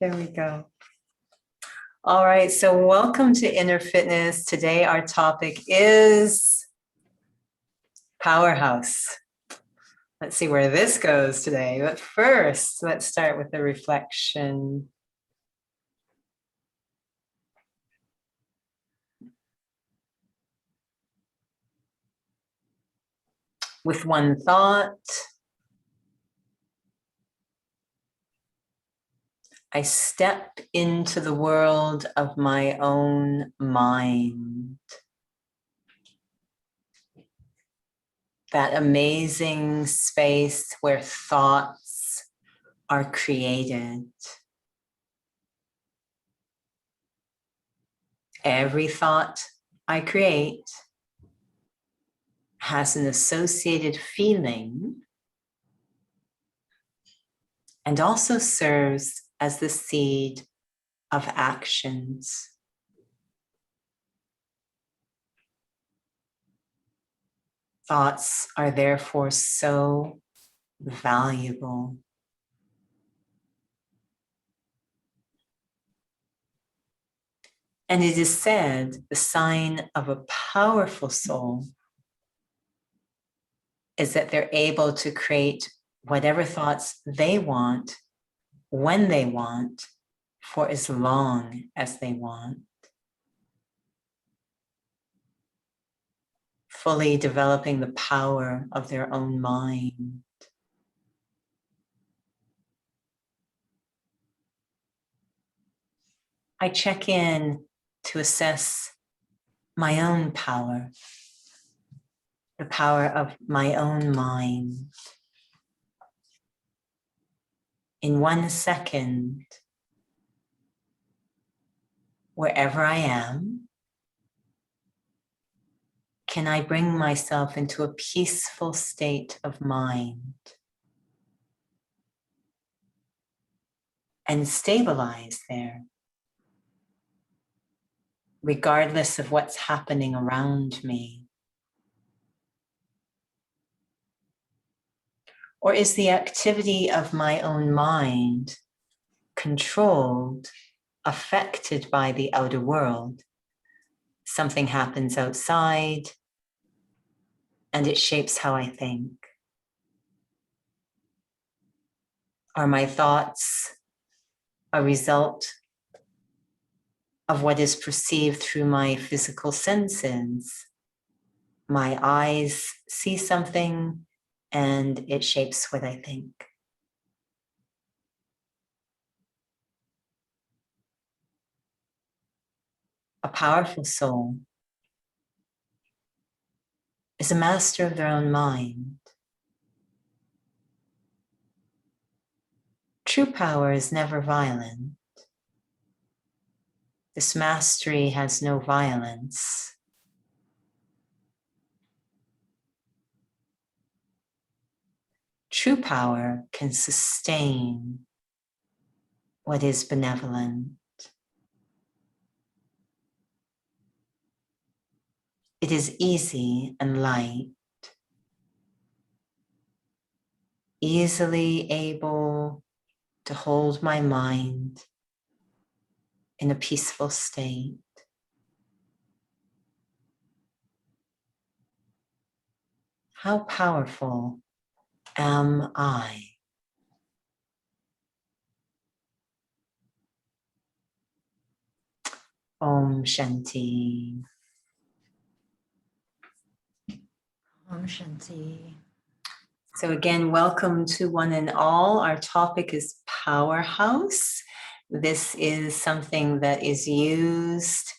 There we go. All right, so welcome to Inner Fitness. Today our topic is Powerhouse. Let's see where this goes today. But first, let's start with the reflection. With one thought, I step into the world of my own mind. That amazing space where thoughts are created. Every thought I create has an associated feeling and also serves as the seed of actions. Thoughts are therefore so valuable. And it is said the sign of a powerful soul is that they're able to create whatever thoughts they want, when they want, for as long as they want. Fully developing the power of their own mind. I check in to assess my own power, the power of my own mind. In 1 second, wherever I am, can I bring myself into a peaceful state of mind and stabilize there, regardless of what's happening around me? Or is the activity of my own mind controlled, affected by the outer world? Something happens outside and it shapes how I think. Are my thoughts a result of what is perceived through my physical senses? My eyes see something and it shapes what I think. A powerful soul is a master of their own mind. True power is never violent. This mastery has no violence. True power can sustain what is benevolent. It is easy and light, easily able to hold my mind in a peaceful state. How powerful am I? Om Shanti. Om Shanti. So again, welcome to one and all. Our topic is Powerhouse. This is something that is used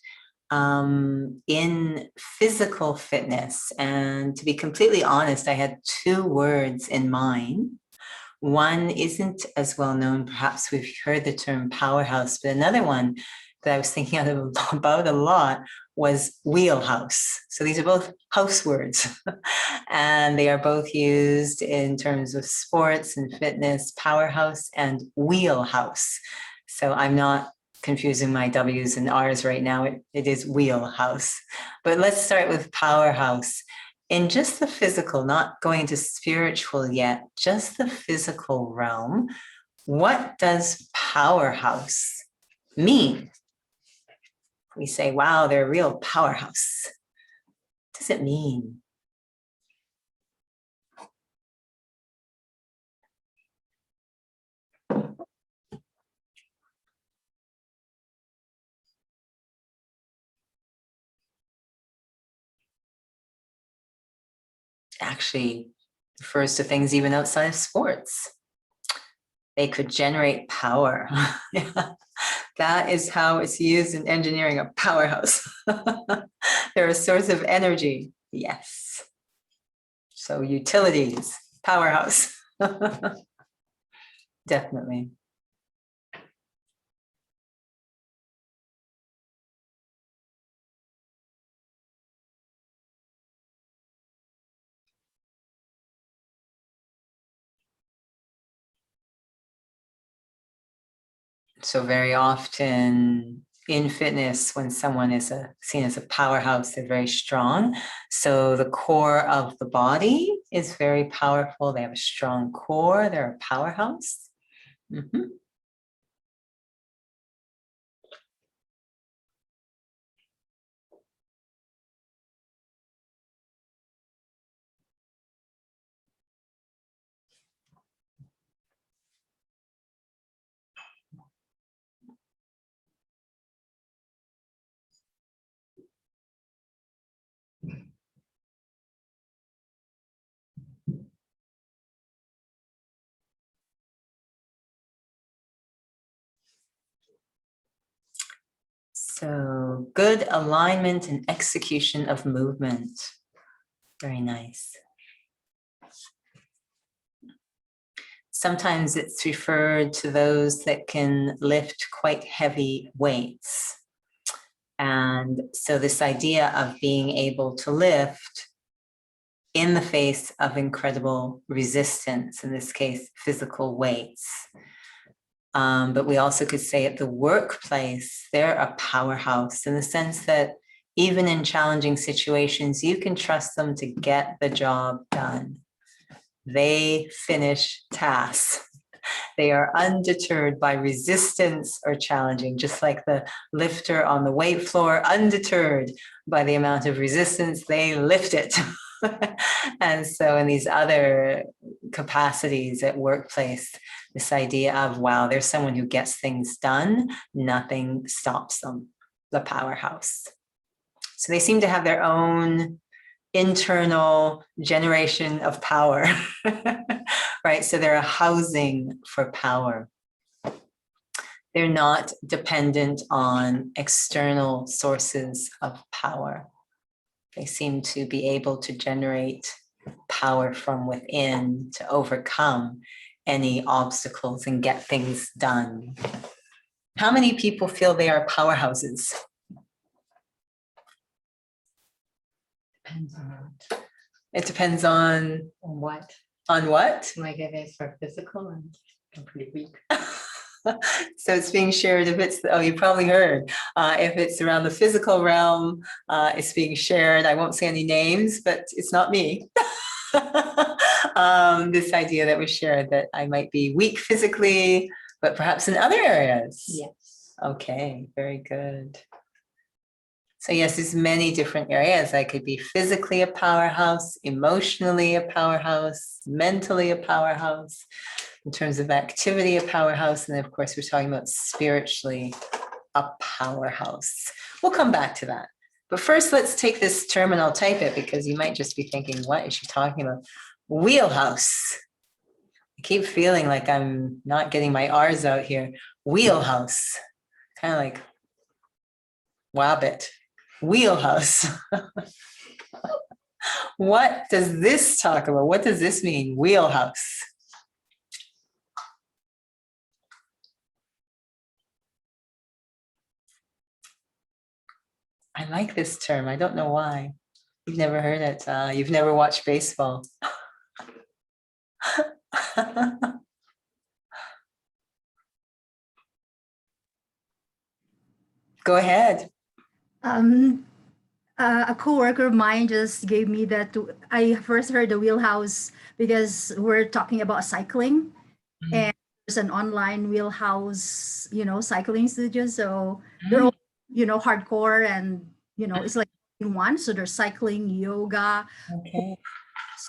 in physical fitness. And to be completely honest, I had 2 words in mind. One isn't as well known, perhaps we've heard the term powerhouse, but another one that I was thinking about a lot was wheelhouse. So these are both house words and they are both used in terms of sports and fitness, powerhouse and wheelhouse. So I'm not confusing my W's and R's right now. It is wheelhouse. But let's start with powerhouse. In just the physical, not going to spiritual yet, just the physical realm, What does powerhouse mean? We say, wow, they're a real powerhouse. What does it mean? Actually refers to things even outside of sports. They could generate power. Yeah. That is how it's used in engineering, a powerhouse. They're a source of energy. Yes. So utilities, powerhouse. Definitely. So very often in fitness, when someone is seen as a powerhouse, they're very strong. So the core of the body is very powerful. They have a strong core. They're a powerhouse. Mhm. So good alignment and execution of movement. Very nice. Sometimes it's referred to those that can lift quite heavy weights. And so this idea of being able to lift in the face of incredible resistance, in this case, physical weights. But we also could say at the workplace, they're a powerhouse in the sense that even in challenging situations, you can trust them to get the job done. They finish tasks. They are undeterred by resistance or challenging, just like the lifter on the weight floor, undeterred by the amount of resistance, they lift it. And so in these other capacities at workplace, this idea of, wow, there's someone who gets things done, nothing stops them, the powerhouse. So they seem to have their own internal generation of power, right? So they're a housing for power. They're not dependent on external sources of power. They seem to be able to generate power from within to overcome any obstacles and get things done. How many people feel they are powerhouses? Depends on what. It depends on what. On what? Like if it's for physical, I'm pretty weak. So it's being shared if it's, oh, you probably heard, if it's around the physical realm, it's being shared. I won't say any names, but it's not me. This idea that was shared that I might be weak physically, but perhaps in other areas. Yes. Okay, very good. So yes, there's many different areas. I could be physically a powerhouse, emotionally a powerhouse, mentally a powerhouse, in terms of activity, a powerhouse. And then of course, we're talking about spiritually a powerhouse. We'll come back to that. But first, let's take this term and I'll type it because you might just be thinking, what is she talking about? Wheelhouse. I keep feeling like I'm not getting my R's out here. Wheelhouse. Kind of like wabbit. Wheelhouse. What does this talk about? What does this mean? Wheelhouse. I like this term. I don't know why. You've never heard it. You've never watched baseball. Go ahead. A coworker of mine just gave me that. I first heard the wheelhouse because we're talking about cycling, and there's an online wheelhouse, cycling studio. So they're all, hardcore and, it's like in one. So there's cycling, yoga. Okay.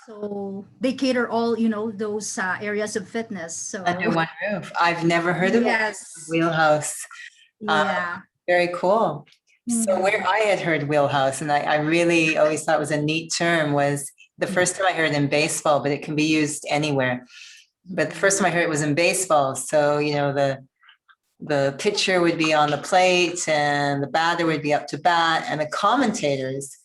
So they cater all, those areas of fitness. So Under one roof. I've never heard of it. yes, Wheelhouse. yeah. Very cool. So Mhm. where I had heard wheelhouse, and I really always thought was a neat term, was the first time I heard it in baseball, but it can be used anywhere. But the first time I heard it was in baseball. So, the pitcher would be on the plate and the batter would be up to bat, and the commentators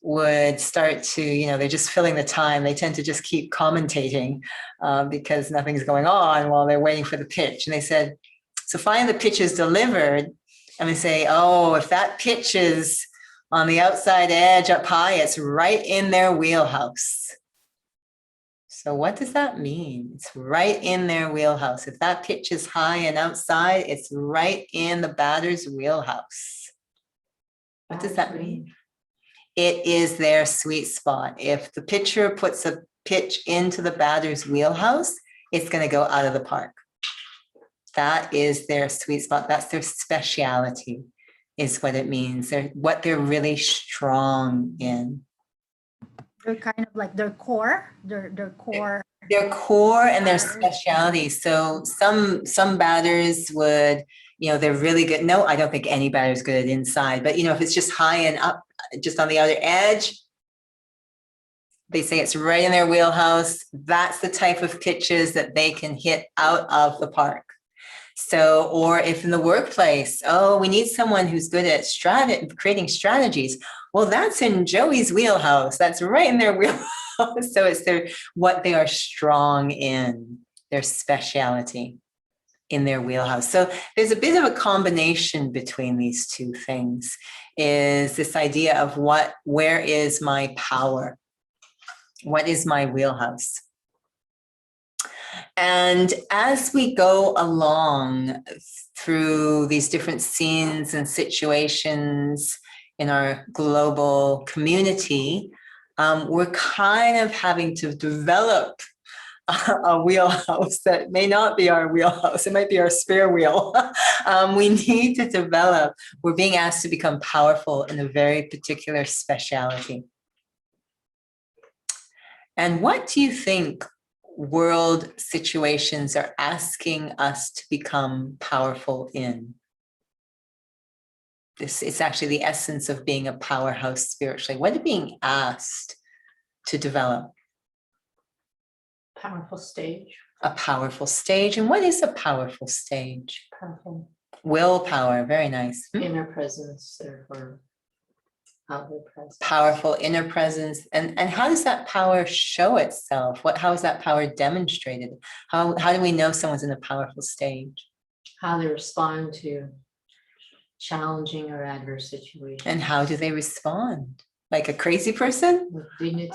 would start to, they're just filling the time. They tend to just keep commentating because nothing's going on while they're waiting for the pitch. And they said, so finally the pitch is delivered, and they say, oh, if that pitch is on the outside edge up high, it's right in their wheelhouse. So what does that mean? It's right in their wheelhouse. If that pitch is high and outside, it's right in the batter's wheelhouse. What does that mean? It is their sweet spot. If the pitcher puts a pitch into the batter's wheelhouse, it's going to go out of the park. That is their sweet spot. That's their speciality, is what it means. What they're really strong in. They're kind of like their core, their core. Their core and their specialty. So some batters would, they're really good. No, I don't think any batter is good at inside, but if it's just high and up, just on the other edge, they say it's right in their wheelhouse. That's the type of pitches that they can hit out of the park. So, or if in the workplace, oh, we need someone who's good at creating strategies. Well, that's in Joey's wheelhouse. That's right in their wheelhouse. So it's what they are strong in, their speciality in their wheelhouse. So there's a bit of a combination between these two things, is this idea of where is my power? What is my wheelhouse? And as we go along through these different scenes and situations in our global community, we're kind of having to develop a wheelhouse that may not be our wheelhouse. It might be our spare wheel. We need to develop. We're being asked to become powerful in a very particular specialty. And what do you think world situations are asking us to become powerful in? It's actually the essence of being a powerhouse spiritually. What are being asked to develop? Powerful stage. A powerful stage. And what is a powerful stage? Powerful. Willpower. Very nice. Inner presence, therefore outward presence. Powerful inner presence. And how does that power show itself? How is that power demonstrated? How do we know someone's in a powerful stage? How they respond to challenging or adverse situations. And how do they respond? Like a crazy person? With dignity.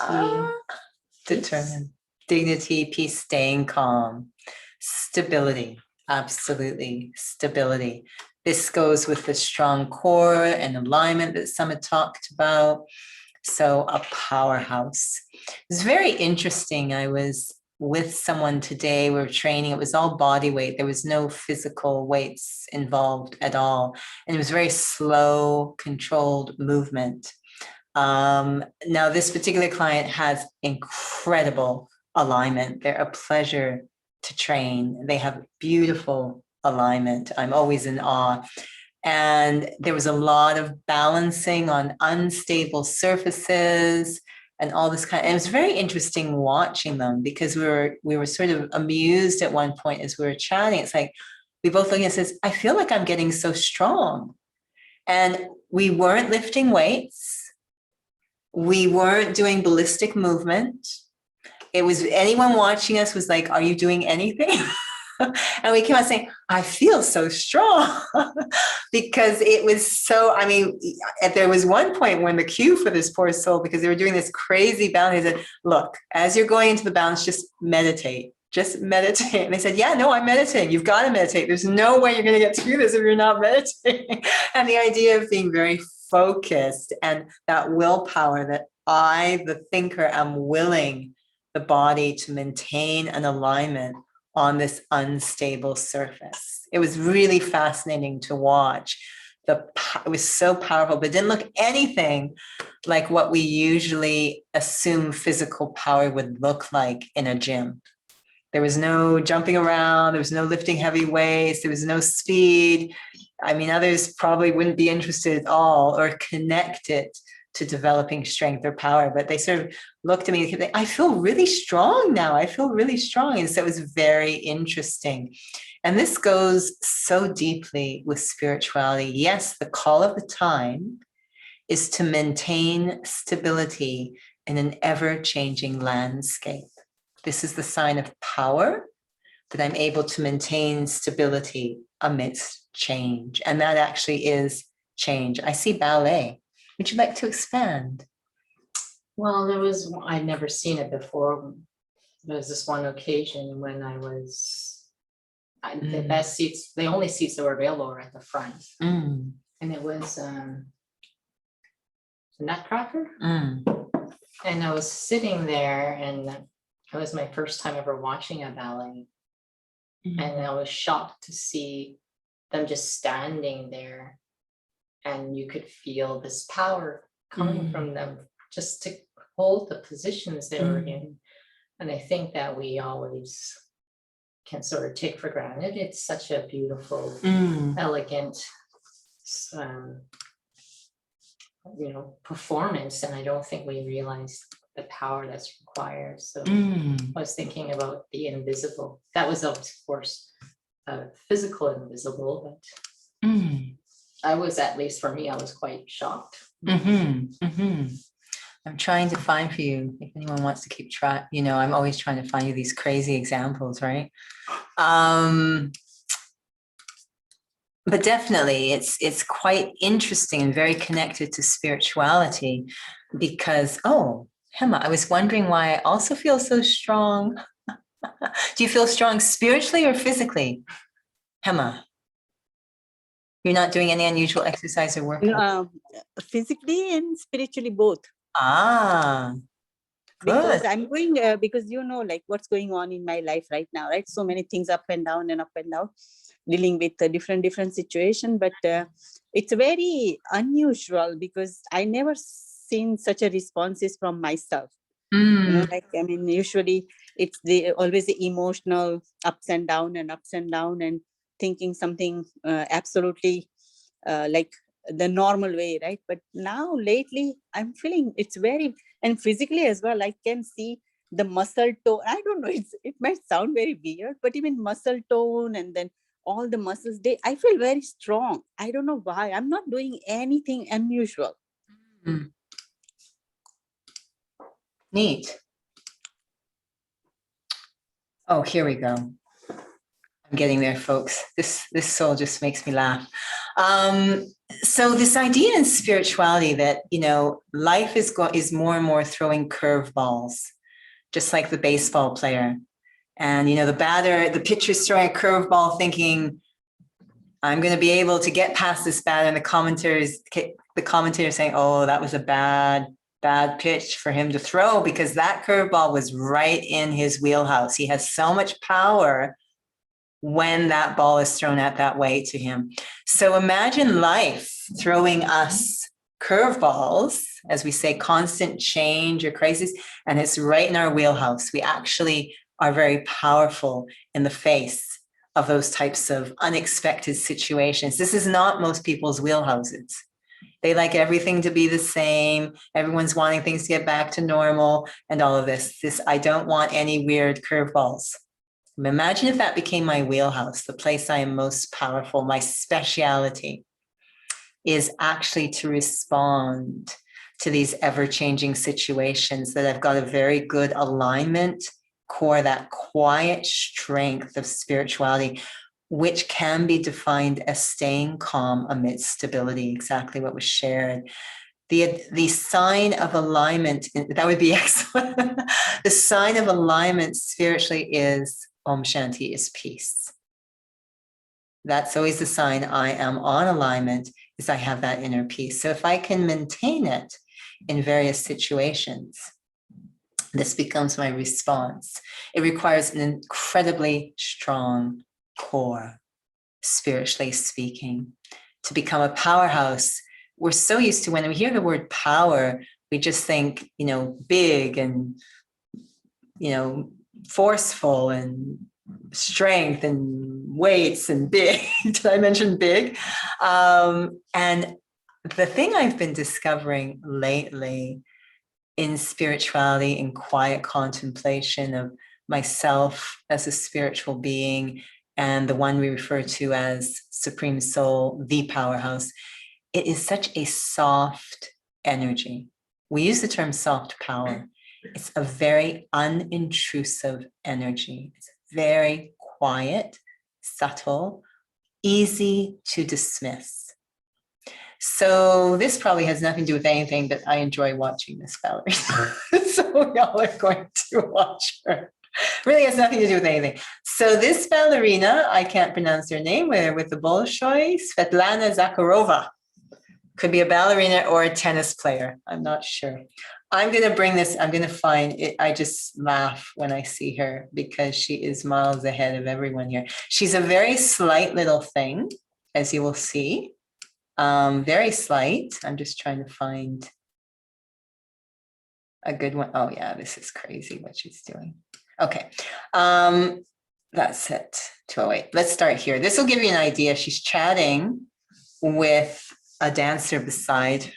Determined. Dignity, peace, staying calm. Stability. Absolutely. Stability. This goes with the strong core and alignment that Sumit talked about. So a powerhouse. It's very interesting. I was with someone today, we were training, it was all body weight. There was no physical weights involved at all. And it was very slow, controlled movement. Now this particular client has incredible alignment. They're a pleasure to train. They have beautiful alignment. I'm always in awe. And there was a lot of balancing on unstable surfaces and all this and it was very interesting watching them, because we were sort of amused at one point as we were chatting. It's like we both look and says, I feel like I'm getting so strong. And we weren't lifting weights. We weren't doing ballistic movement. It was anyone watching us was like, are you doing anything? And we came out saying, I feel so strong. Because it was so, there was one point when the cue for this poor soul, because they were doing this crazy balance, they said, look, as you're going into the balance, just meditate. Just meditate. And they said, yeah, no, I'm meditating. You've got to meditate. There's no way you're going to get through this if you're not meditating. And the idea of being very focused and that willpower that I, the thinker, am willing the body to maintain an alignment on this unstable surface. It was really fascinating to watch. It was so powerful, but didn't look anything like what we usually assume physical power would look like in a gym. There was no jumping around, there was no lifting heavy weights, there was no speed. I mean, others probably wouldn't be interested at all or connected to developing strength or power, but they sort of looked at me and kept saying, I feel really strong now. I feel really strong. And so it was very interesting. And this goes so deeply with spirituality. Yes, the call of the time is to maintain stability in an ever-changing landscape. This is the sign of power, that I'm able to maintain stability amidst change. And that actually is change. I see ballet. Would you like to expand? Well, I'd never seen it before. There was this one occasion when the best seats, the only seats that were available were at the front. And it was Nutcracker. And I was sitting there, and it was my first time ever watching a ballet. And I was shocked to see them just standing there, and you could feel this power coming from them just to hold the positions they were in. And I think that we always can sort of take for granted. It's such a beautiful, elegant, performance, and I don't think we realize the power that's required. So I was thinking about the invisible. That was, of course, physical invisible, but I was, at least for me, I was quite shocked. I'm trying to find for you, if anyone wants to keep track, I'm always trying to find you these crazy examples, right? But definitely it's quite interesting and very connected to spirituality because, Hema, I was wondering why I also feel so strong. Do you feel strong spiritually or physically, Hema? You're not doing any unusual exercise or workout? Physically and spiritually both. Good. Because I'm going, because like what's going on in my life right now, right? So many things up and down, dealing with a different situation. But it's very unusual because I never seen such a responses from myself. Usually it's always the emotional ups and down and thinking something absolutely like the normal way, right? But now lately I'm feeling it's very, and physically as well, I can see the muscle tone. I don't know, it might sound very weird, but even muscle tone and then all the muscles, I feel very strong. I don't know why. I'm not doing anything unusual. Neat. Oh, here we go. I'm getting there, folks. This soul just makes me laugh. So this idea in spirituality that, life is more and more throwing curveballs, just like the baseball player. And, the pitcher's throwing a curveball thinking, I'm going to be able to get past this batter. And the commentator saying, oh, that was a bad pitch for him to throw because that curveball was right in his wheelhouse. He has so much power when that ball is thrown at that way to him. So imagine life throwing us curveballs, as we say, constant change or crisis, and it's right in our wheelhouse. We actually are very powerful in the face of those types of unexpected situations. This is not most people's wheelhouses. They like everything to be the same. Everyone's wanting things to get back to normal and all of this. I don't want any weird curveballs. Imagine if that became my wheelhouse, the place I am most powerful. My speciality is actually to respond to these ever-changing situations, that I've got a very good alignment core, that quiet strength of spirituality, which can be defined as staying calm amidst stability, exactly what was shared. The sign of alignment, that would be excellent. The sign of alignment spiritually is Om Shanti, is peace. That's always the sign I am on alignment, is I have that inner peace. So if I can maintain it in various situations, this becomes my response. It requires an incredibly strong core, spiritually speaking. To become a powerhouse, we're so used to, when we hear the word power, we just think, big and, forceful and strength and weights and big. Did I mention big? And the thing I've been discovering lately in spirituality, in quiet contemplation of myself as a spiritual being and the one we refer to as Supreme Soul, the powerhouse, it is such a soft energy. We use the term soft power. It's a very unintrusive energy. It's very quiet, subtle, easy to dismiss. So this probably has nothing to do with anything, but I enjoy watching this ballerina. So y'all are going to watch her. Really has nothing to do with anything. So this ballerina, I can't pronounce her name, with the Bolshoi, Svetlana Zakharova. Could be a ballerina or a tennis player. I'm not sure. I'm going to bring this, I'm going to find it. I just laugh when I see her because she is miles ahead of everyone here. She's a very slight little thing, as you will see. Very slight. I'm just trying to find a good one. Oh yeah, this is crazy what she's doing. Okay. That's it. 208. Let's start here. This will give you an idea. She's chatting with a dancer beside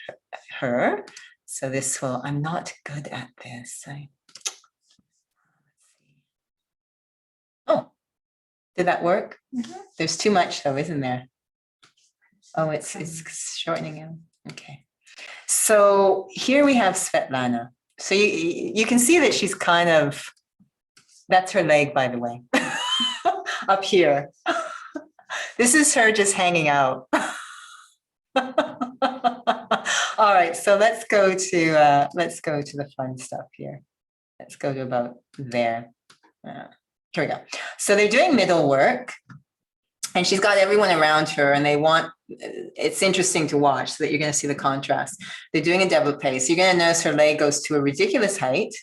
her. So this will, I'm not good at this. Oh, did that work? There's too much though, isn't there? Oh, it's shortening it. Okay. So here we have Svetlana. So you can see that she's kind of, that's her leg, by the way, up here. This is her just hanging out. All right, so let's go to the fun stuff here. Let's go to about there. Here we go. So they're doing middle work, and she's got everyone around her, and it's interesting to watch so that you're going to see the contrast. They're doing a développé. So you're going to notice her leg goes to a ridiculous height,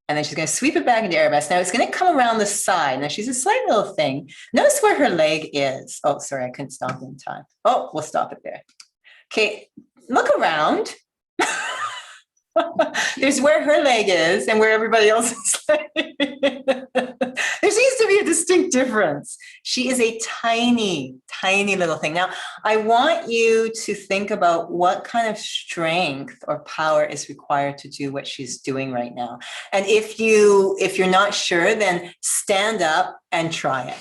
and then she's going to sweep it back into arabesque. Now it's going to come around the side. Now she's a slight little thing. Notice where her leg is. Oh, sorry, I couldn't stop in time. Oh, we'll stop it there. Okay, look around. There's where her leg is and where everybody else's leg is. There seems to be a distinct difference. She is a tiny, tiny little thing. Now, I want you to think about what kind of strength or power is required to do what she's doing right now. And if you're not sure, then stand up and try it.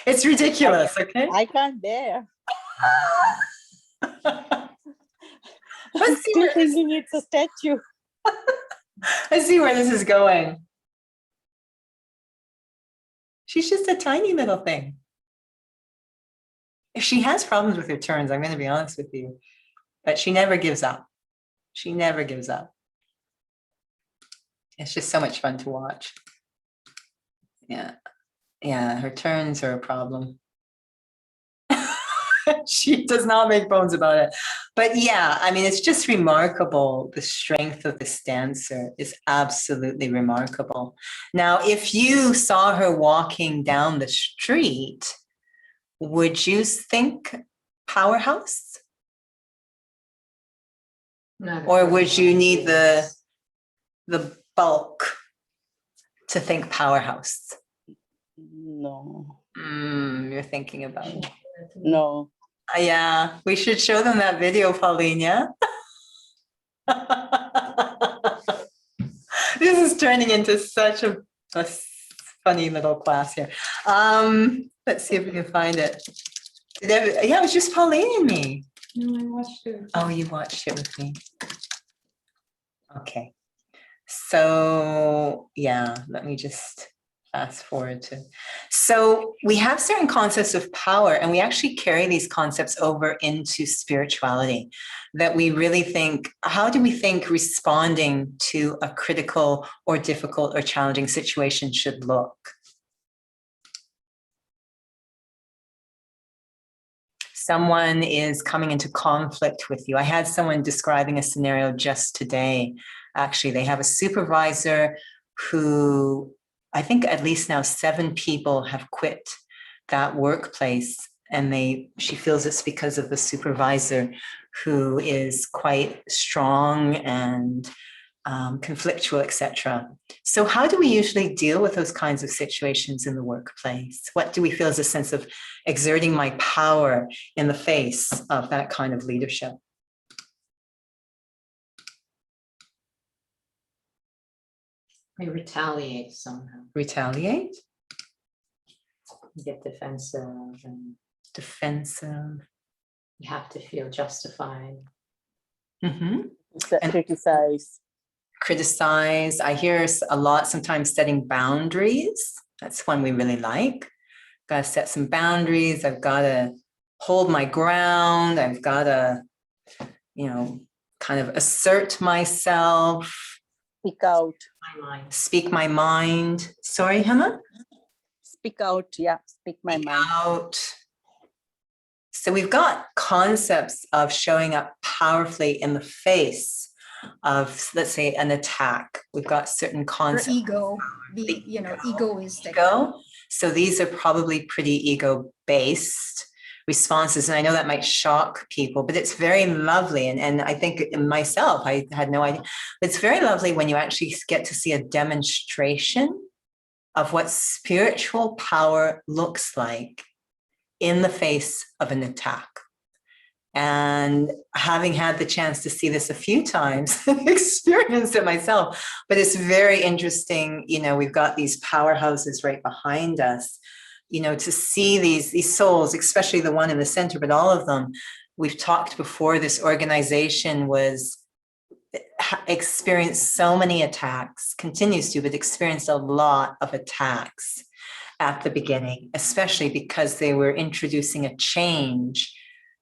It's ridiculous, okay? I can't bear. Let's I'm see still where this, thinking it's a statue. let's see where this is going. She's just a tiny little thing. If she has problems with her turns, I'm going to be honest with you, but she never gives up. She never gives up. It's just so much fun to watch. Yeah, her turns are a problem. She does not make bones about it. But yeah, I mean, it's just remarkable. The strength of this dancer is absolutely remarkable. Now, if you saw her walking down the street, would you think powerhouse? Not Or would you need everyone the bulk to think powerhouse? No, You're thinking about it. is. no. Yeah, we should show them that video, Paulina. This is turning into such a funny little class here. Let's see if we can find it. Yeah, it was just Pauline and me. No, I watched it. Oh, you watched it with me. Okay. So yeah, let me just fast forward to. So we have certain concepts of power, and we actually carry these concepts over into spirituality, that we really think, how do we think responding to a critical or difficult or challenging situation should look? someone is coming into conflict with you. I had someone describing a scenario just today. Actually, they have a supervisor who, I think at least now 7 people have quit that workplace, and she feels it's because of the supervisor who is quite strong and conflictual, etc. So how do we usually deal with those kinds of situations in the workplace? What do we feel is a sense of exerting my power in the face of that kind of leadership? We retaliate somehow. Retaliate? You get defensive and Defensive? you have to feel justified. And Criticize. criticize. I hear a lot sometimes setting boundaries. That's one we really like. Got to set some boundaries. I've got to hold my ground. I've got to, kind of assert myself, Speak out. My mind. speak my mind. Sorry, Hema? Speak out. Yeah, speak my Speak mind. out. So we've got concepts of showing up powerfully in the face of, let's say, an attack. We've got certain Your concepts. ego, egoistic. Ego. So these are probably pretty ego-based responses. And I know that might shock people, but it's very lovely. And I think myself, I had no idea. It's very lovely when you actually get to see a demonstration of what spiritual power looks like in the face of an attack. And having had the chance to see this a few times, experienced it myself, but it's very interesting. We've got these powerhouses right behind us, to see these souls, especially the one in the center, but all of them. We've talked before, this organization experienced so many attacks, continues to, but experienced a lot of attacks at the beginning, especially because they were introducing a change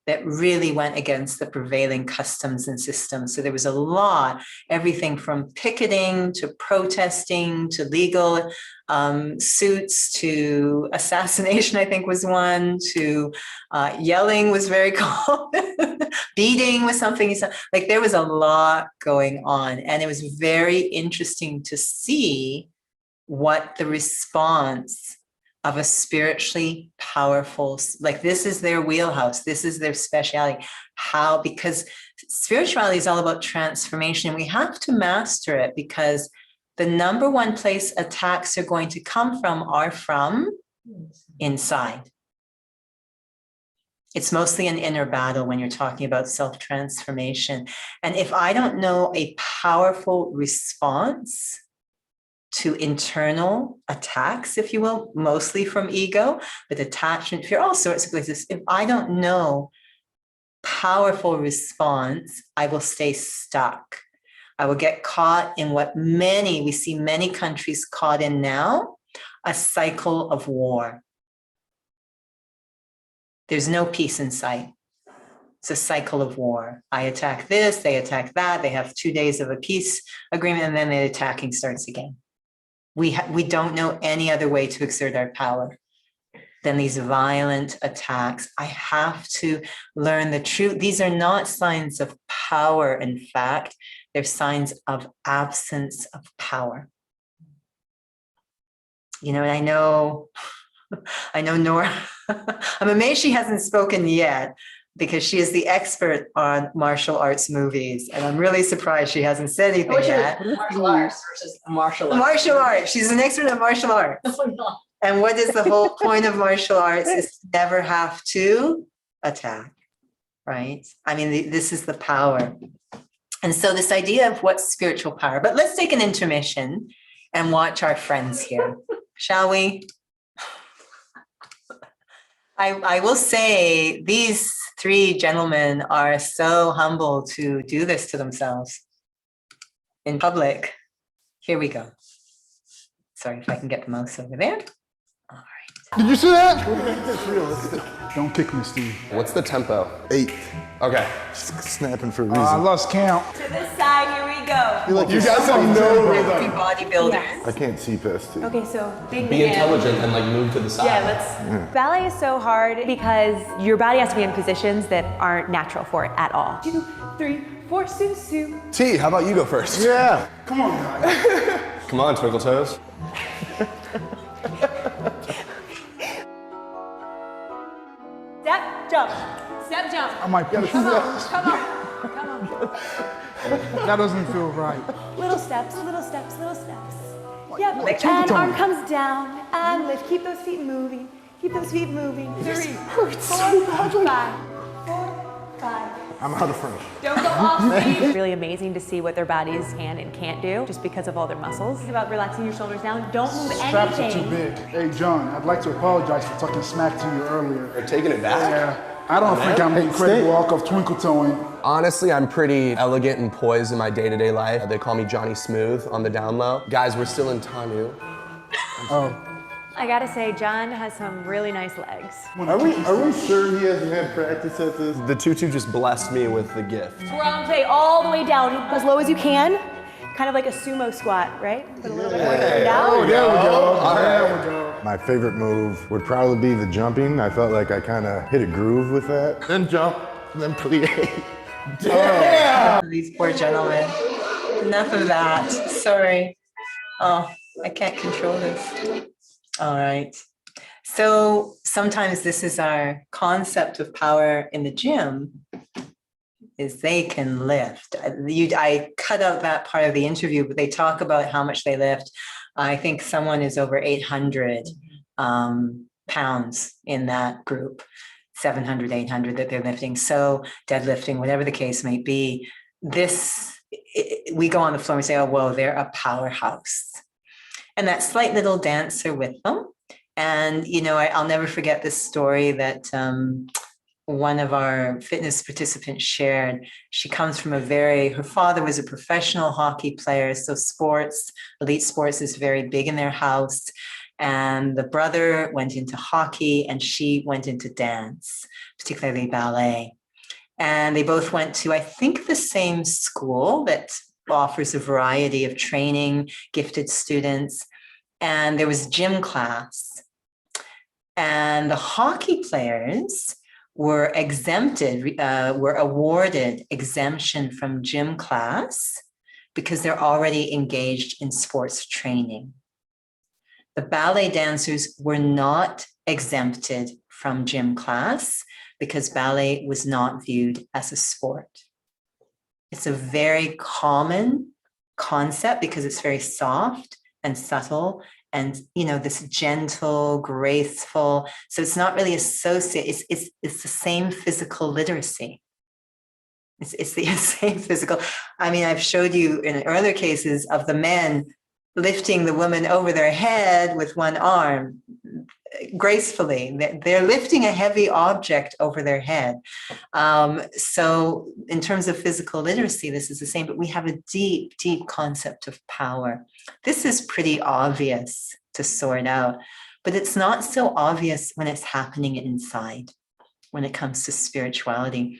that really went against the prevailing customs and systems. So there was a lot, everything from picketing to protesting to legal suits to assassination, I think was one, to yelling was very common, beating was something. Like there was a lot going on. And it was very interesting to see what the response of a spiritually powerful, like this is their wheelhouse, this is their speciality. Because spirituality is all about transformation. We have to master it, because the number one place attacks are going to come from are from inside. It's mostly an inner battle when you're talking about self-transformation. And if I don't know a powerful response to internal attacks, if you will, mostly from ego, but attachment, fear, all sorts of places. If I don't know powerful response, I will stay stuck. I will get caught in what we see many countries caught in now, a cycle of war. There's no peace in sight. It's a cycle of war. I attack this, they attack that, they have 2 days of a peace agreement, and then the attacking starts again. We don't know any other way to exert our power than these violent attacks. I have to learn the truth. These are not signs of power, in fact, they're signs of absence of power. And I know Nora, I'm amazed she hasn't spoken yet, because she is the expert on martial arts movies. And I'm really surprised she hasn't said anything yet. Martial arts versus martial arts. Martial arts. She's an expert on martial arts. No. And what is the whole point of martial arts is to never have to attack, right? I mean, this is the power. And so this idea of what's spiritual power, but let's take an intermission and watch our friends here, shall we? I will say these 3 gentlemen are so humble to do this to themselves in public. Here we go. Sorry if I can get the mouse over there. All right. Did you see that? That's realistic. Don't kick me, Steve. What's the tempo? 8. Okay. Snapping for a I reason. lost count. To this side, here we go. Feel like You guys have no rhythm. Bodybuilders. I can't see past 2. Okay, so big Be hand. intelligent and like move to the side. Yeah, let's. Ballet is so hard because your body has to be in positions that aren't natural for it at all. 2, 3, 4, Sue, Sue. T, how about you go first? Yeah. Come on, guys. Come on, Twinkle Toes. Step, jump. Step, jump. I might push you. Come on, come on, come on. That doesn't feel right. Little steps, little steps, little steps. Yep, Like and Tinker arm Toy. comes down and lift. Keep those feet moving. Keep those feet moving. 3, 4, 5, 4, 5. I'm out of frame. Don't go off beat. It's really amazing to see what their bodies can and can't do just because of all their muscles. Think about relaxing your shoulders down. Don't move Straps are too anything. big. Hey, John, I'd like to apologize for talking smack to you earlier. You're taking it back? Yeah, I don't think I'm the incredible walk of twinkle toeing. Honestly, I'm pretty elegant and poised in my day-to-day life. They call me Johnny Smooth on the down low. Guys, we're still in Tanu. Oh, I gotta say, John has some really nice legs. Are we sure he hasn't had practice at this? The tutu just blessed me with the gift. We're on today all the way down, as low as you can. Kind of like a sumo squat, right? But a little bit more down. there we go. There we go. My favorite move would probably be the jumping. I felt like I kind of hit a groove with that. Then jump, then plie. These poor gentlemen. Enough of that. Sorry. Oh, I can't control this. All right. So sometimes this is our concept of power in the gym, is they can lift. I cut out that part of the interview, but they talk about how much they lift. I think someone is over 800 pounds in that group, 700, 800 that they're lifting. So deadlifting, whatever the case may be, we go on the floor and say, oh, whoa, they're a powerhouse. And that slight little dancer with them. And, I'll never forget this story that one of our fitness participants shared. She comes from her father was a professional hockey player. So elite sports is very big in their house. And the brother went into hockey and she went into dance, particularly ballet. And they both went to, I think, the same school that offers a variety of training, gifted students. And there was gym class. And the hockey players were were awarded exemption from gym class because they're already engaged in sports training. The ballet dancers were not exempted from gym class because ballet was not viewed as a sport. It's a very common concept because it's very soft and subtle and, this gentle, graceful. So it's not really associated. It's the same physical literacy. It's the same physical. I mean, I've showed you in earlier cases of the men lifting the woman over their head with one arm gracefully. They're lifting a heavy object over their head. So in terms of physical literacy, this is the same, but we have a deep, deep concept of power. This is pretty obvious to sort out, but it's not so obvious when it's happening inside, when it comes to spirituality.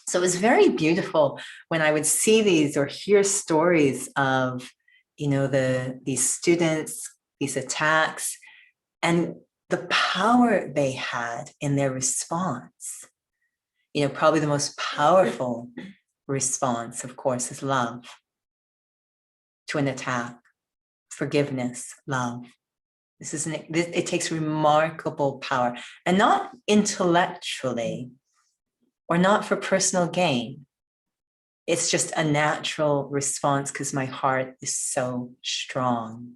So it was very beautiful when I would see these or hear stories of, these students, these attacks, and the power they had in their response. Probably the most powerful response, of course, is love to an attack, forgiveness, love. It takes remarkable power, and not intellectually or not for personal gain. It's just a natural response because my heart is so strong.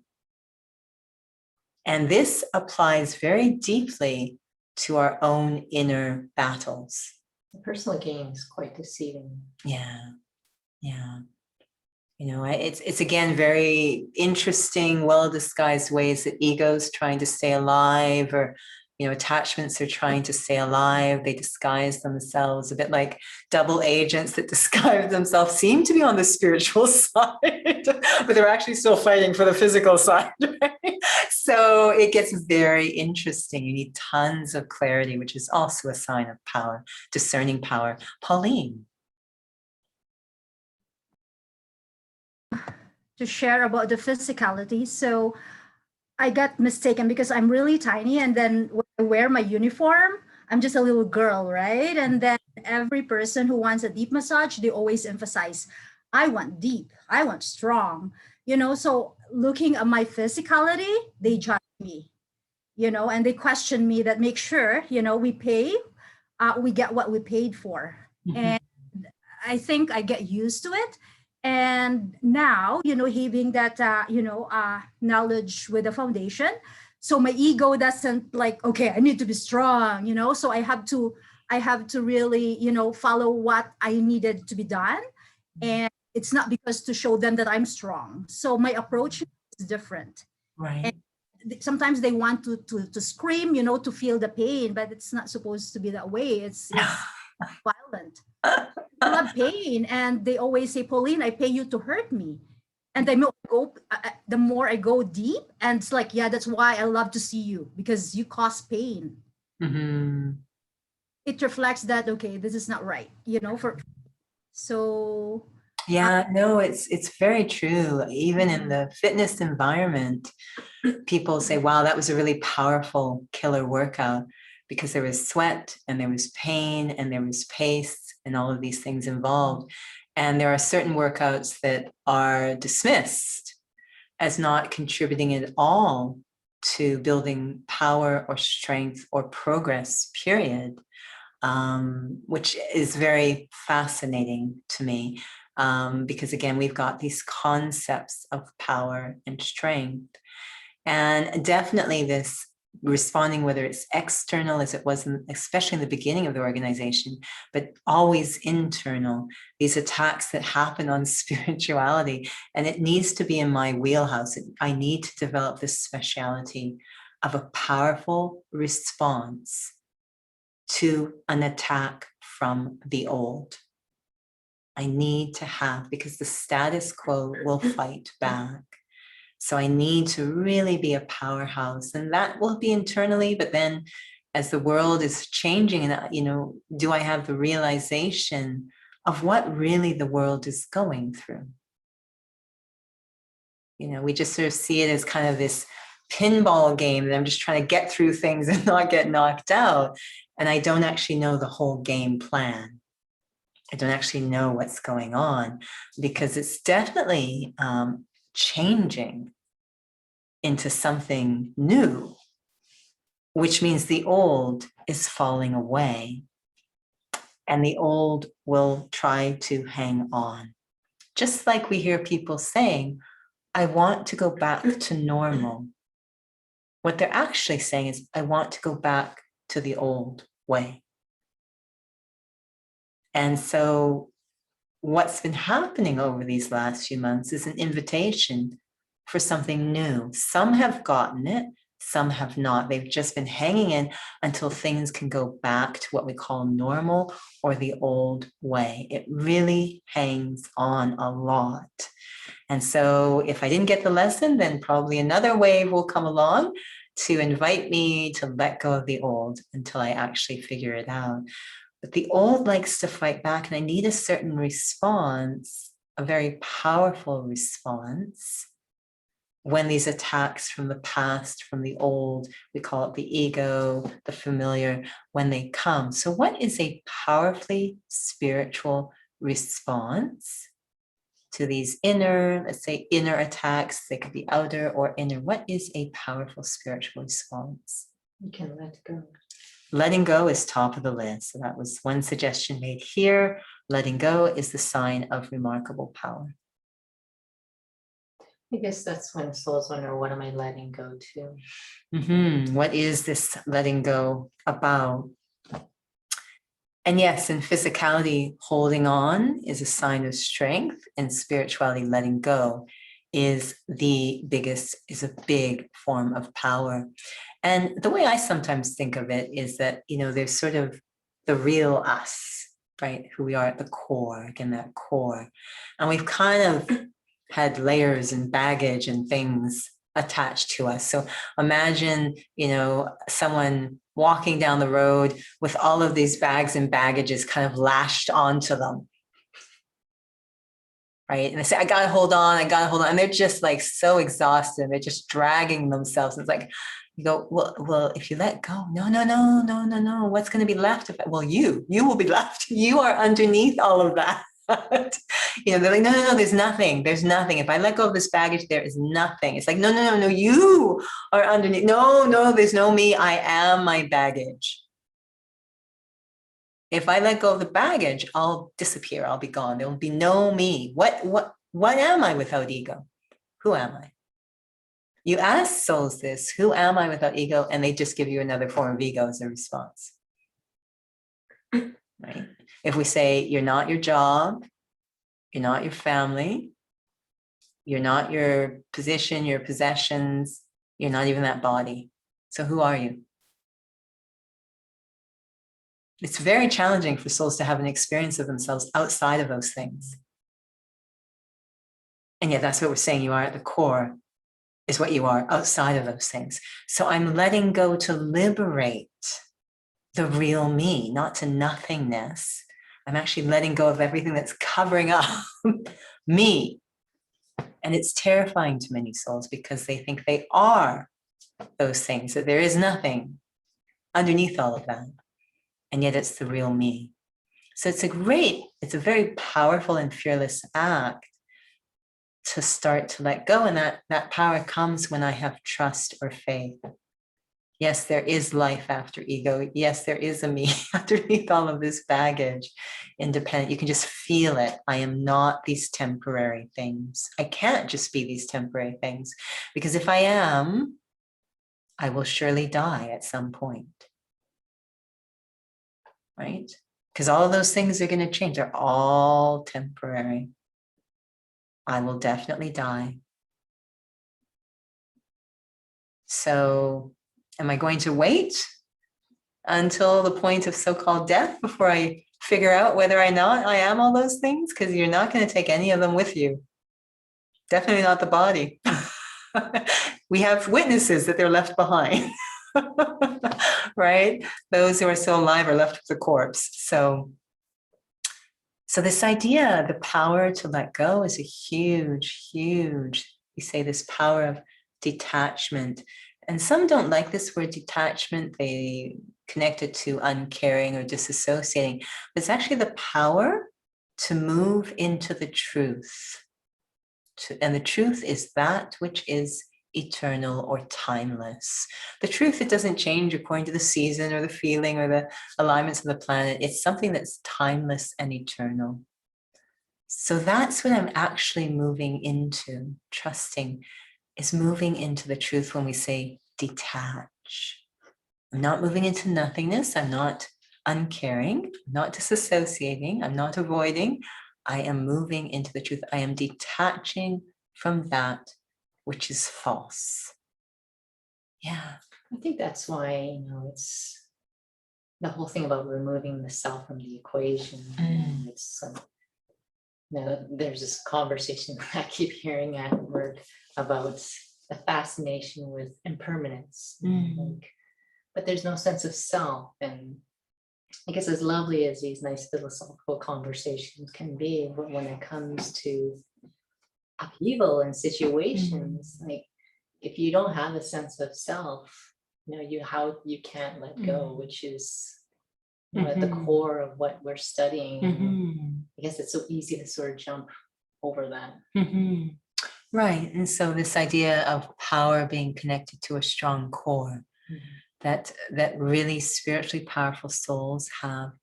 And this applies very deeply to our own inner battles. The personal gain is quite deceiving. Yeah. It's again very interesting, well-disguised ways that ego's trying to stay alive or, attachments are trying to stay alive. They disguise themselves a bit like double agents that disguise themselves, seem to be on the spiritual side, but they're actually still fighting for the physical side. Right? So it gets very interesting. You need tons of clarity, which is also a sign of power, discerning power. Pauline. To share about the physicality. So I got mistaken because I'm really tiny, and then when I wear my uniform, I'm just a little girl, right? And then every person who wants a deep massage, they always emphasize, I want deep, I want strong, so looking at my physicality, they judge me, and they question me that make sure, we pay, we get what we paid for. And I think I get used to it. And now, having that, knowledge with the foundation. So my ego doesn't like, okay, I need to be strong, so I have to really, follow what I needed to be done. And it's not because to show them that I'm strong. So my approach is different. Right. And sometimes they want to scream, to feel the pain, but it's not supposed to be that way. It's violent. I love pain, and they always say, Pauline, I pay you to hurt me. And the more I go deep, and it's like, yeah, that's why I love to see you, because you cause pain. Mm-hmm. It reflects that, okay, this is not right, so. Yeah, no, it's very true. Even in the fitness environment, people say, wow, that was a really powerful killer workout, because there was sweat and there was pain and there was pace and all of these things involved. And there are certain workouts that are dismissed as not contributing at all to building power or strength or progress, period, which is very fascinating to me. Because again, we've got these concepts of power and strength. And definitely this responding, whether it's external as it was, especially in the beginning of the organization, but always internal, these attacks that happen on spirituality. And it needs to be in my wheelhouse. I need to develop this speciality of a powerful response to an attack from the old. I need to have, because the status quo will fight back. So I need to really be a powerhouse, and that will be internally, but then as the world is changing, and do I have the realization of what really the world is going through? We just sort of see it as kind of this pinball game that I'm just trying to get through things and not get knocked out. And I don't actually know the whole game plan. I don't actually know what's going on, because it's definitely changing into something new, which means the old is falling away, and the old will try to hang on. Just like we hear people saying, I want to go back to normal. What they're actually saying is, I want to go back to the old way. And so what's been happening over these last few months is an invitation for something new. Some have gotten it, some have not. They've just been hanging in until things can go back to what we call normal or the old way. It really hangs on a lot. And so if I didn't get the lesson, then probably another wave will come along to invite me to let go of the old until I actually figure it out. But the old likes to fight back, and I need a certain response, a very powerful response, when these attacks from the past, from the old, we call it the ego, the familiar, when they come. So what is a powerfully spiritual response to these inner, let's say inner attacks? They could be outer or inner. What is a powerful spiritual response? You can let go. Letting go is top of the list. So that was one suggestion made here. Letting go is the sign of remarkable power. I guess that's when souls wonder, what am I letting go to? What is this letting go about? And yes, in physicality, holding on is a sign of strength, and spirituality, letting go, is is a big form of power. And the way I sometimes think of it is that, there's sort of the real us, right? Who we are at the core, again, that core. And we've kind of had layers and baggage and things attached to us. So imagine, someone walking down the road with all of these bags and baggages kind of lashed onto them. Right. And they say, I gotta hold on. And they're just like so exhausted. They're just dragging themselves. It's like, you go, well, if you let go, no. What's going to be left of it? Well, you will be left. You are underneath all of that. They're like, no, there's nothing. There's nothing. If I let go of this baggage, there is nothing. It's like, no, you are underneath. No, there's no me. I am my baggage. If I let go of the baggage, I'll disappear. I'll be gone. There will be no me. What am I without ego? Who am I? You ask souls this, who am I without ego? And they just give you another form of ego as a response. Right? If we say, you're not your job, you're not your family, you're not your position, your possessions, you're not even that body. So who are you? It's very challenging for souls to have an experience of themselves outside of those things. And yet that's what we're saying, you are at the core, is what you are outside of those things. So I'm letting go to liberate the real me, not to nothingness. I'm actually letting go of everything that's covering up me. And it's terrifying to many souls because they think they are those things, that there is nothing underneath all of that. And yet it's the real me. So it's a very powerful and fearless act to start to let go. And that power comes when I have trust or faith. Yes, there is life after ego. Yes, there is a me underneath all of this baggage. Independent, you can just feel it. I am not these temporary things. I can't just be these temporary things, because if I am, I will surely die at some point. Right? Because all of those things are going to change. They're all temporary. I will definitely die. So am I going to wait until the point of so-called death before I figure out whether or not I am all those things? Because you're not going to take any of them with you. Definitely not the body. We have witnesses that they're left behind. Right? Those who are still alive are left with the corpse. So this idea, the power to let go, is a huge, we say this power of detachment. And some don't like this word detachment. They connect it to uncaring or disassociating. But it's actually the power to move into the truth. And the truth is that which is eternal or timeless. The truth, it doesn't change according to the season or the feeling or the alignments of the planet. It's something that's timeless and eternal. So that's what I'm actually moving into. Trusting is moving into the truth when we say detach. I'm not moving into nothingness. I'm not uncaring, I'm not disassociating, I'm not avoiding. I am moving into the truth. I am detaching from that which is false. Yeah. I think that's why, it's the whole thing about removing the self from the equation. It's there's this conversation that I keep hearing at work about the fascination with impermanence. But there's no sense of self. And I guess as lovely as these nice philosophical conversations can be, but when it comes to upheaval and situations, like if you don't have a sense of self, you can't let go, which is at the core of what we're studying. I guess it's so easy to sort of jump over that. Right. And so this idea of power being connected to a strong core, that really spiritually powerful souls have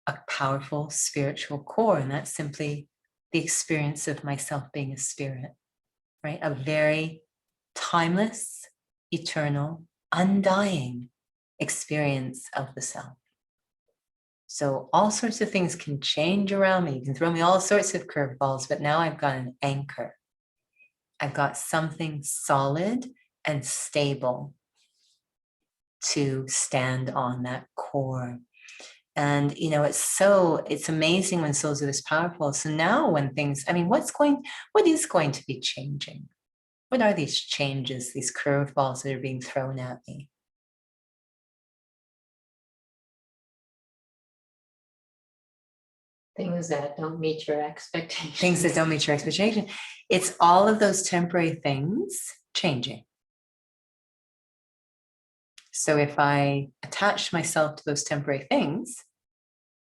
a powerful spiritual core, and that's simply the experience of myself being a spirit, right? A very timeless, eternal, undying experience of the self. So all sorts of things can change around me. You can throw me all sorts of curveballs, but now I've got an anchor. I've got something solid and stable to stand on, that core. And it's amazing when souls are this powerful. So now when things, I mean, what is going to be changing? What are these changes, these curveballs that are being thrown at me? Things that don't meet your expectations. Things that don't meet your expectation. It's all of those temporary things changing. So if I attach myself to those temporary things,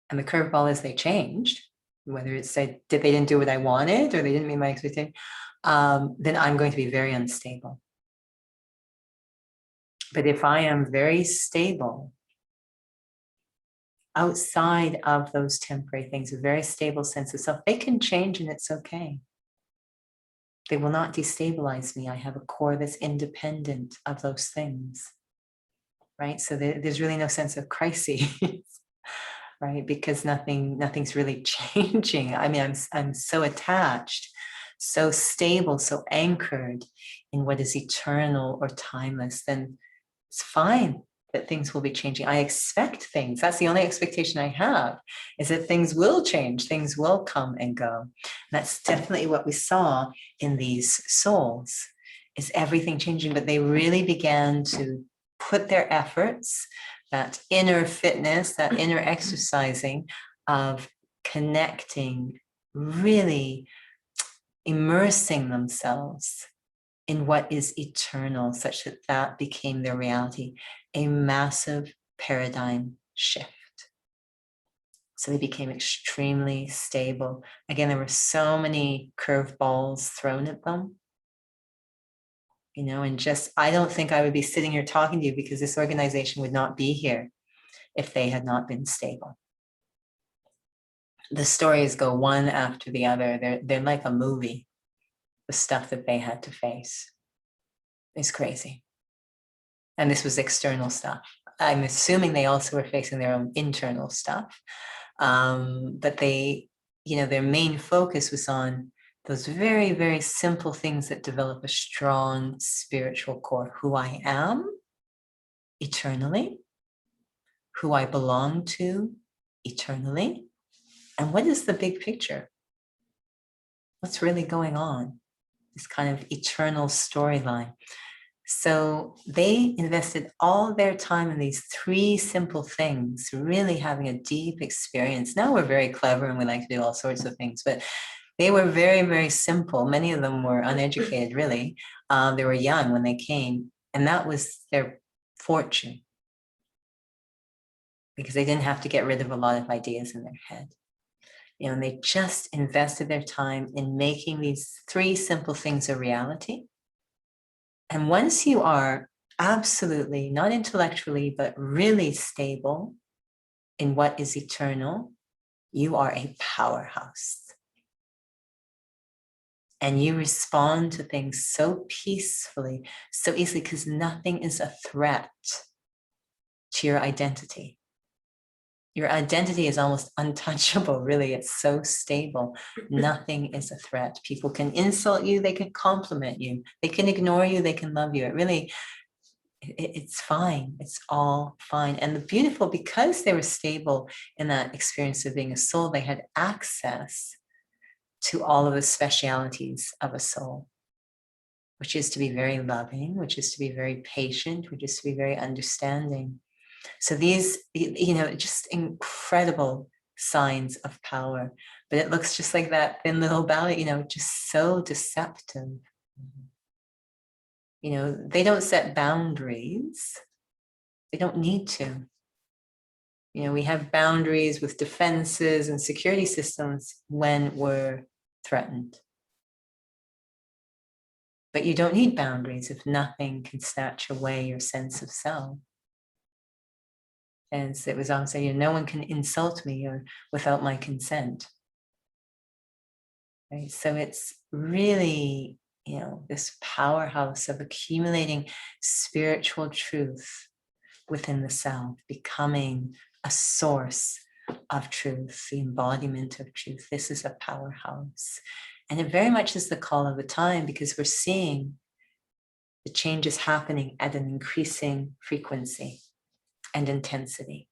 and the curveball is they changed, whether it's they didn't do what I wanted or they didn't meet my expectation, then I'm going to be very unstable. But if I am very stable outside of those temporary things, a very stable sense of self, they can change and it's okay. They will not destabilize me. I have a core that's independent of those things, right? So there's really no sense of crises, right? Because nothing's really changing. I mean, I'm so attached, so stable, so anchored in what is eternal or timeless, then it's fine that things will be changing. I expect things. That's the only expectation I have, is that things will change, things will come and go. And that's definitely what we saw in these souls, is everything changing, but they really began to put their efforts, that inner fitness, that inner exercising of connecting, really immersing themselves in what is eternal, such that that became their reality, a massive paradigm shift. So they became extremely stable. Again, there were so many curveballs thrown at them, and just, I don't think I would be sitting here talking to you, because this organization would not be here if they had not been stable. The stories go one after the other. They're like a movie. The stuff that they had to face is crazy. And this was external stuff. I'm assuming they also were facing their own internal stuff. But they, their main focus was on those very, very simple things that develop a strong spiritual core. Who I am eternally, who I belong to eternally, and what is the big picture? What's really going on? This kind of eternal storyline. So they invested all their time in these three simple things, really having a deep experience. Now we're very clever and we like to do all sorts of things, but they were very, very simple. Many of them were uneducated, really. They were young when they came, and that was their fortune, because they didn't have to get rid of a lot of ideas in their head. And they just invested their time in making these three simple things a reality. And once you are absolutely, not intellectually, but really stable in what is eternal, you are a powerhouse. And you respond to things so peacefully, so easily, because nothing is a threat to your identity. Your identity is almost untouchable, really. It's so stable. Nothing is a threat. People can insult you, they can compliment you, they can ignore you, they can love you. It's fine. It's all fine. And the beautiful, because they were stable in that experience of being a soul, they had access to all of the specialities of a soul, which is to be very loving, which is to be very patient, which is to be very understanding. So these, just incredible signs of power, but it looks just like that thin little ballet, just so deceptive. They don't set boundaries. They don't need to. We have boundaries with defenses and security systems when we're threatened. But you don't need boundaries if nothing can snatch away your sense of self. As it was always said, no one can insult me or without my consent. Right? So it's really, this powerhouse of accumulating spiritual truth within the self, becoming a source of truth, the embodiment of truth. This is a powerhouse. And it very much is the call of the time because we're seeing the changes happening at an increasing frequency and intensity.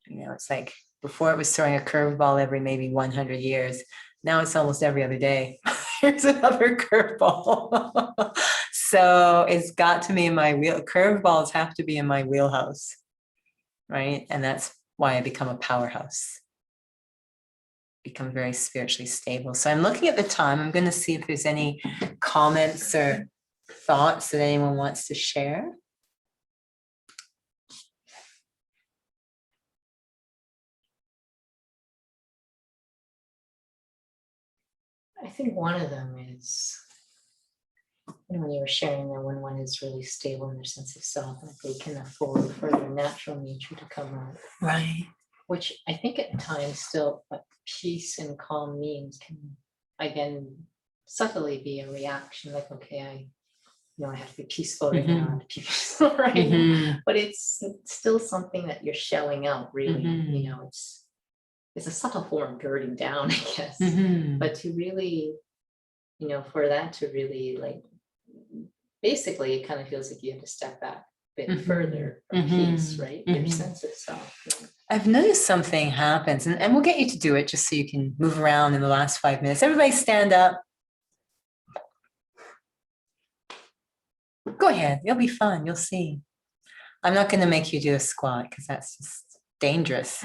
You know, it's like before it was throwing a curveball every maybe 100 years. Now it's almost every other day. Here's another curveball. So it's got to be in my wheel. Curveballs have to be in my wheelhouse, right? And that's why I become a powerhouse. Become very spiritually stable. So I'm looking at the time. I'm going to see if there's any comments or thoughts that anyone wants to share. I think one of them is, when you were sharing that when one is really stable in their sense of self, that they can afford for their natural nature to come out. Right. Which I think at times still what peace and calm means can again subtly be a reaction, like, okay, I have to be peaceful right now, I have to be peaceful right now. But it's still something that you're shelling out, really. It's a subtle form of girding down, I guess. But to really, for that to really, like, basically it kind of feels like you have to step back a bit further for peace, right? Your sense of self. I've noticed something happens, and we'll get you to do it just so you can move around in the last 5 minutes. Everybody stand up. Go ahead, it'll be fun, you'll see. I'm not gonna make you do a squat because that's just dangerous.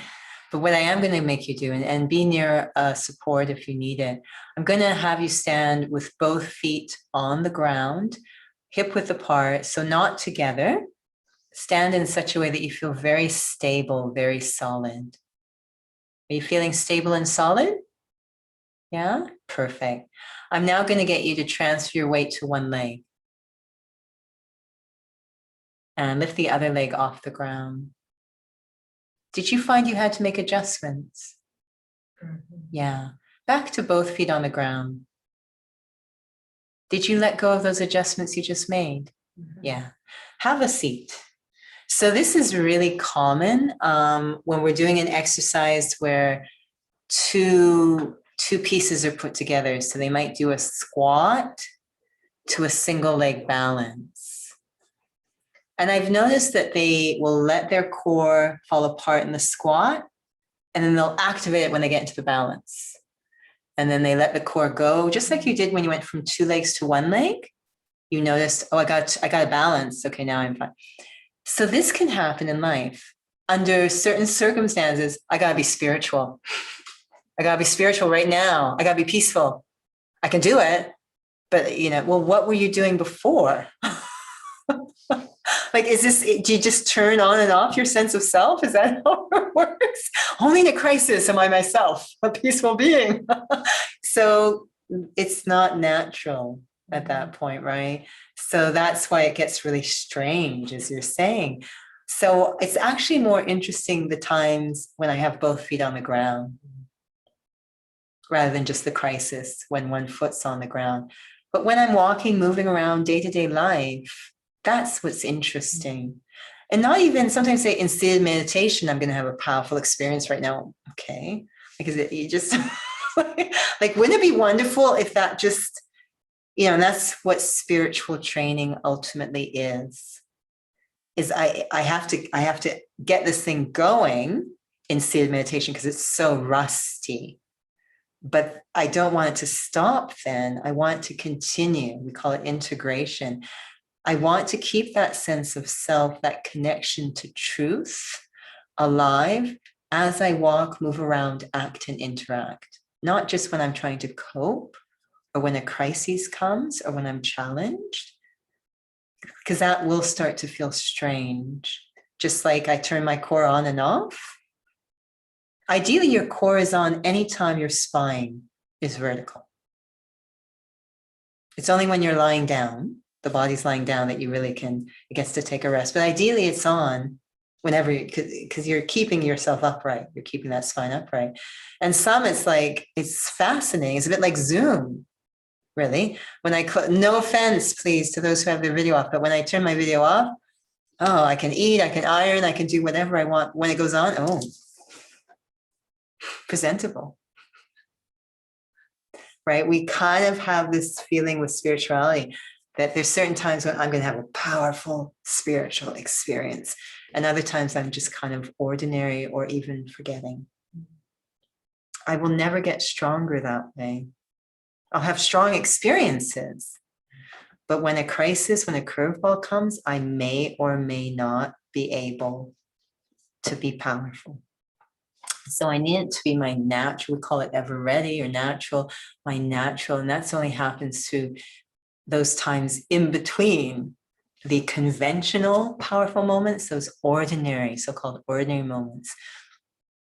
But what I am gonna make you do, and be near support if you need it, I'm gonna have you stand with both feet on the ground, hip width apart, so not together. Stand in such a way that you feel very stable, very solid. Are you feeling stable and solid? Yeah, perfect. I'm now going to get you to transfer your weight to one leg. And lift the other leg off the ground. Did you find you had to make adjustments? Yeah. Back to both feet on the ground. Did you let go of those adjustments you just made? Yeah. Have a seat. So this is really common when we're doing an exercise where two pieces are put together. So they might do a squat to a single leg balance. And I've noticed that they will let their core fall apart in the squat, and then they'll activate it when they get into the balance. And then they let the core go, just like you did when you went from 2 legs to 1 leg. You noticed, oh, I got a balance. Okay, now I'm fine. So this can happen in life. Under certain circumstances, I gotta be spiritual. I gotta be spiritual right now. I gotta be peaceful. I can do it, but well, what were you doing before? Like, do you just turn on and off your sense of self? Is that how it works? Only in a crisis am I myself, a peaceful being. So it's not natural at that point, right? So that's why it gets really strange, as you're saying. So it's actually more interesting the times when I have both feet on the ground, rather than just the crisis when one foot's on the ground. But when I'm walking, moving around day-to-day life, that's what's interesting. And not even sometimes say in seated meditation, I'm going to have a powerful experience right now. Okay. Because you just like, wouldn't it be wonderful if that just, and that's what spiritual training ultimately is I have to get this thing going in seated meditation because it's so rusty. But I don't want it to stop then. I want it to continue. We call it integration. I want to keep that sense of self, that connection to truth alive as I walk, move around, act, and interact. Not just when I'm trying to cope or when a crisis comes or when I'm challenged, because that will start to feel strange. Just like I turn my core on and off. Ideally, your core is on anytime your spine is vertical. It's only when you're lying down, the body's lying down, that you really it gets to take a rest. But ideally it's on whenever, because you're keeping yourself upright. You're keeping that spine upright. And some, it's fascinating. It's a bit like Zoom, really. When no offense, please, to those who have their video off, but when I turn my video off, I can eat, I can iron, I can do whatever I want. When it goes on, presentable. right? We kind of have this feeling with spirituality that there's certain times when I'm going to have a powerful spiritual experience, and other times I'm just kind of ordinary or even forgetting. I will never get stronger that way. I'll have strong experiences, but when a crisis, when a curveball comes, I may or may not be able to be powerful. So I need it to be my natural, we call it ever ready or natural, my natural, and that's only happens through those times in between the conventional powerful moments, those ordinary, so-called ordinary moments,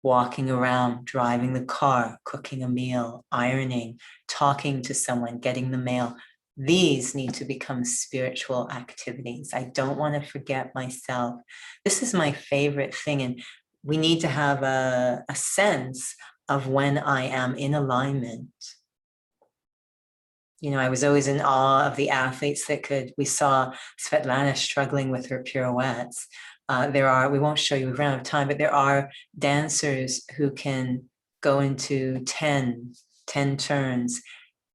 walking around, driving the car, cooking a meal, ironing, talking to someone, getting the mail. These need to become spiritual activities. I don't want to forget myself. This is my favorite thing. And we need to have a sense of when I am in alignment. You know, I was always in awe of the athletes that we saw Svetlana struggling with her pirouettes. We won't show you, we've run out of time, but there are dancers who can go into 10 turns,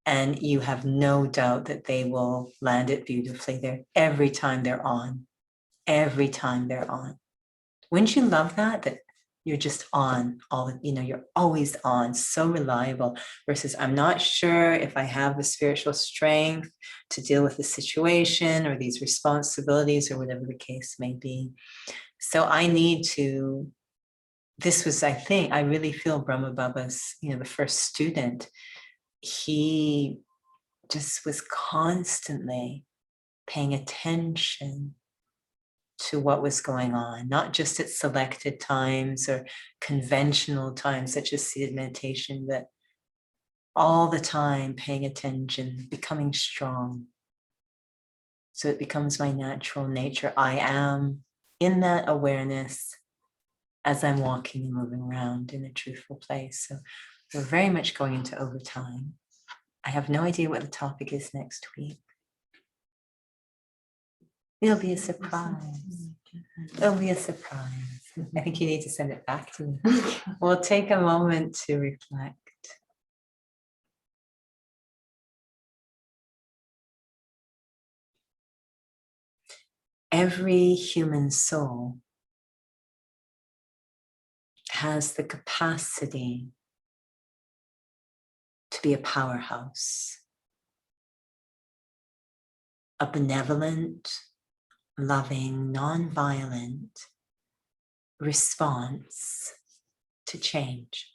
and you have no doubt that they will land it beautifully every time they're on. Wouldn't you love that? That you're just on you're always on, so reliable, versus I'm not sure if I have the spiritual strength to deal with the situation or these responsibilities or whatever the case may be. So I need to, this was, I think, I really feel Brahma Baba's, the first student, he just was constantly paying attention to what was going on, not just at selected times or conventional times such as seated meditation, but all the time paying attention, becoming strong. So it becomes my natural nature. I am in that awareness as I'm walking and moving around in a truthful place. So we're very much going into overtime. I have no idea what the topic is next week. It'll be a surprise. It'll be a surprise. I think you need to send it back to me. We'll take a moment to reflect. Every human soul has the capacity to be a powerhouse, a benevolent, loving, non-violent response to change.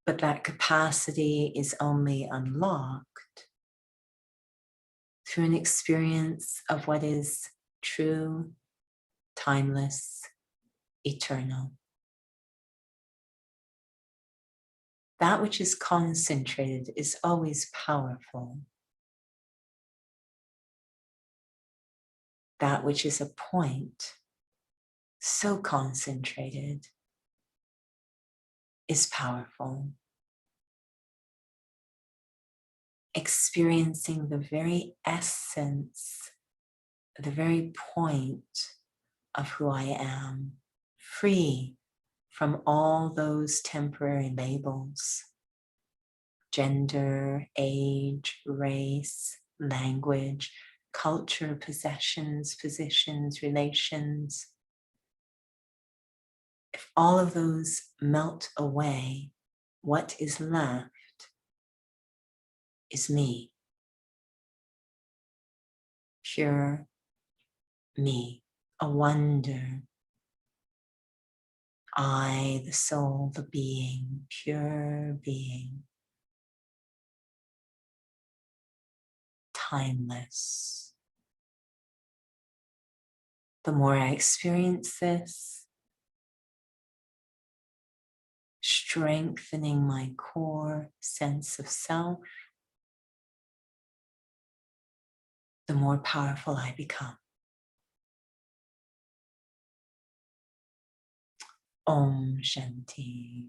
But that capacity is only unlocked through an experience of what is true, timeless, eternal. That which is concentrated is always powerful. That which is a point, so concentrated, is powerful. Experiencing the very essence, the very point of who I am, free from all those temporary labels, gender, age, race, language, culture, possessions, positions, relations. If all of those melt away, what is left is me. Pure me, a wonder. I, the soul, the being, pure being. Timeless. The more I experience this, strengthening my core sense of self, the more powerful I become. Om Shanti.